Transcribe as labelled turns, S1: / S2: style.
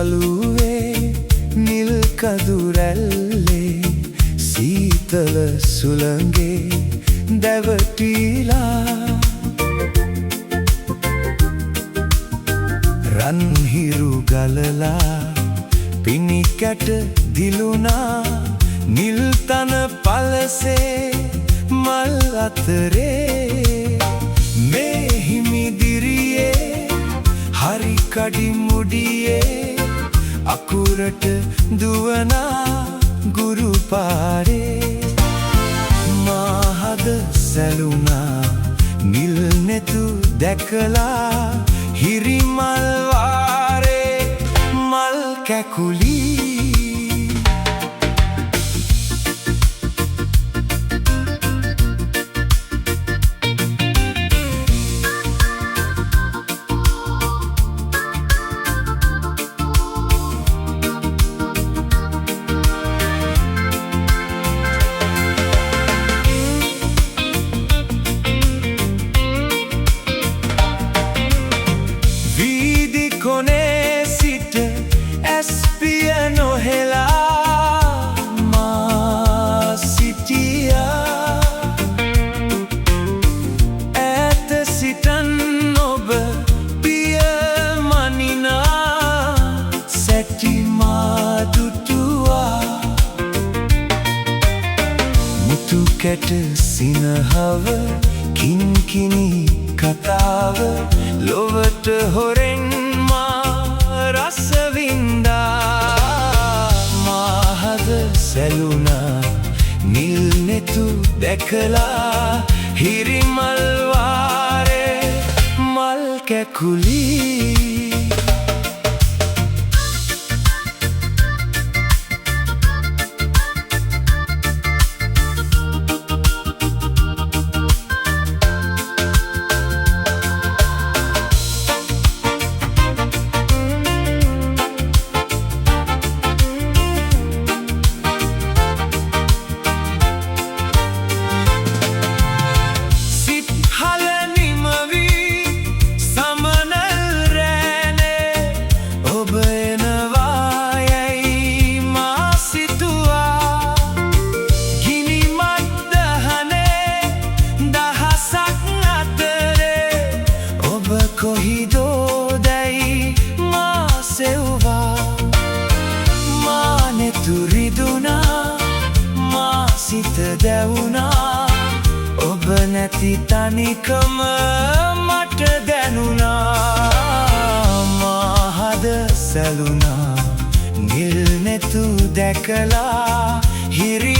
S1: තලුවේ නිල් කඳුරැල්ලේ සීතල සුළඟේ දැවටිලා රන්හිරු ගලලා පිණිකැට දිලුණා නිල් තන පලසේ මල් අතරේ මේ හිමිදිරියේ හරි කඩිමුඩියේ අකුරට දුවනා ගුරු පාරේ මාහද සැලුණා නිල් නෙතු දැකලා හිරිමල් වාරේ මල් කැකුලී කොනේ සිට ඇස්පිය නොහෙලා මා සිටියා ඈත සිටන් ඔබ පිය මනිනා සැටි මා දුටුවා මුතු කැට සිනහව කින්කිණි කතාව ලොවට හොරෙන් රසවින්දා මාහද සැලුණා නිල් නෙතු දැකලා හිරිමල් වාරේ මල් කැකුලී කොහිදෝ දැයි මා සෙව්වා මා නෙතු රිදුනා මා සිත දැවුනා ඔබ නැති තනිකම මට දැනුණා මාහද සැලුණා නිල් නෙතු දැකලා හිරි